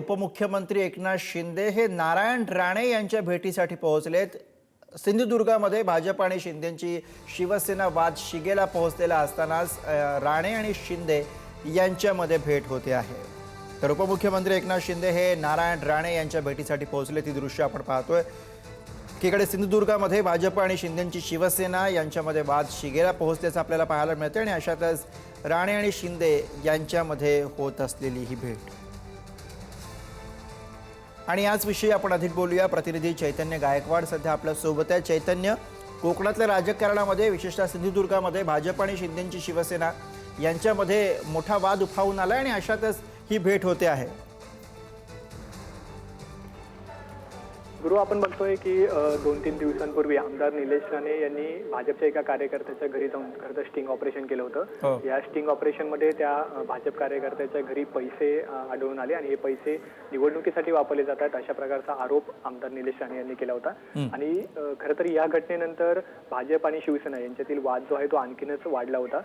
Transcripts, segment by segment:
उपमुख्यमंत्री एकनाथ शिंदे हे नारायण राणे यांच्या भेटीसाठी पोहोचलेत। सिंधुदुर्गामध्ये भाजप आणि शिंदेची शिवसेना वाद शिगेला पोहोचलेला असतानाच राणे आणि शिंदे यांच्यामध्ये भेट होते आहे। तर उपमुख्यमंत्री एकनाथ शिंदे हे नारायण राणे यांच्या भेटीसाठी पोहोचले, ती दृश्य आपण पाहतोय। एकीकडे सिंधुदुर्गामध्ये भाजप आणि शिंदेची शिवसेना यांच्यामध्ये वाद शिगेला पोहोचल्याचं आपल्याला पाहायला मिळते आणि अशातच राणे आणि शिंदे यांच्यामध्ये होत असलेली ही भेट। आणि याच विषयी आपण अधिक बोलूया। प्रतिनिधी चैतन्य गायकवाड सध्या आपल्या सोबत आहे। चैतन्य, कोकणातल्या राजकारणामध्ये विशेषतः सिंधुदुर्गामध्ये भाजप आणि शिंदेची शिवसेना यांच्यामध्ये मोठा वाद उफावून आला आणि अशातच ही भेट होते आहे। गुरु, आपण बघतोय की 2-3 दिवसांपूर्वी आमदार निलेश राणे यांनी भाजपच्या एका कार्यकर्त्याच्या घरी जाऊन खरं तर स्टिंग ऑपरेशन केलं होतं। या स्टिंग ऑपरेशनमध्ये त्या भाजप कार्यकर्त्याच्या घरी पैसे आढळून आले आणि हे पैसे निवडणुकीसाठी वापरले जातात अशा प्रकारचा आरोप आमदार निलेश राणे यांनी केला होता। आणि खरं तर या घटनेनंतर भाजप आणि शिवसेना यांच्यातील वाद जो आहे तो आणखीनच वाढला होता।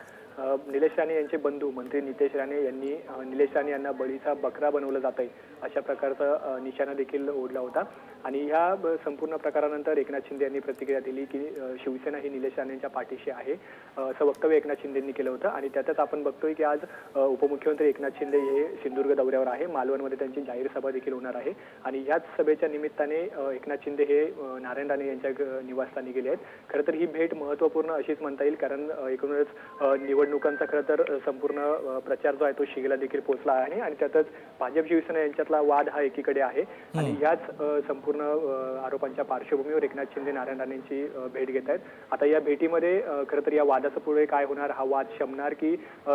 निलेश राणे यांचे बंधू मंत्री नितेश राणे यांनी निलेश राणे यांना बळीचा बकरा बनवलं जात आहे अशा प्रकारचा निशाणा देखील ओढला होता। आणि ह्या संपूर्ण प्रकारानंतर एकनाथ शिंदे यांनी प्रतिक्रिया दिली की शिवसेना ही निलेश राणेंच्या पाठीशी आहे असं वक्तव्य एकनाथ शिंदेंनी केलं होतं। आणि त्यातच आपण बघतोय की आज उपमुख्यमंत्री एकनाथ शिंदे हे सिंधुदुर्ग दौऱ्यावर आहे। मालवणमध्ये त्यांची जाहीर सभा देखील होणार आहे आणि ह्याच सभेच्या निमित्ताने एकनाथ शिंदे हे नारायण राणे यांच्या निवासस्थानी गेले आहेत। खरं तर ही भेट महत्त्वपूर्ण अशीच म्हणता येईल, कारण एकूणच निवडणुकांचा खरं तर संपूर्ण प्रचार जो आहे तो शिगेला देखील पोहोचला आहे आणि त्यातच भाजप शिवसेना यांच्यातला वाद हा एकीकडे आहे। आणि याच संपूर्ण आरोपांच्या पार्श्वभूमीवर एकनाथ शिंदे नारायण राणेंची भेट घेत आहेत। आता या भेटीमध्ये खरं तर या वादाचं पुढे काय होणार, हा वाद शमणार की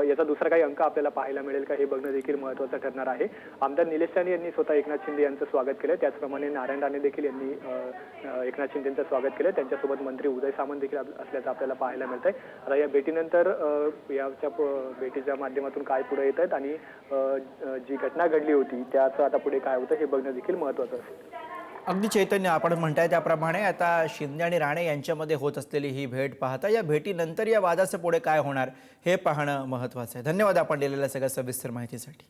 याचा दुसरा काही अंक आपल्याला पाहायला मिळेल का, हे बघणं देखील महत्त्वाचं ठरणार आहे। आमदार निलेश राणे यांनी स्वतः एकनाथ शिंदे यांचं स्वागत केलं, त्याचप्रमाणे नारायण राणे देखील यांनी एकनाथ शिंदेंचं स्वागत केलं। त्यांच्यासोबत मंत्री उदय सामंत देखील असल्याचं आपल्याला पाहायला मिळतंय। आता या भेटीनंतर याच्या भेटीच्या माध्यमातून काय पुढे येत आहेत आणि जी घटना घडली होती त्याचं आता पुढे काय होतं हे बघणं देखील महत्त्वाचं असेल। अगदी चैतन्य, आपण म्हणताय त्याप्रमाणे आता शिंदे आणि राणे यांच्यामध्ये होत असलेली ही भेट पाहता या भेटीनंतर या वादाचं पुढे काय होणार हे पाहणं महत्त्वाचं आहे। धन्यवाद आपण दिलेल्या सगळ्या सविस्तर माहितीसाठी।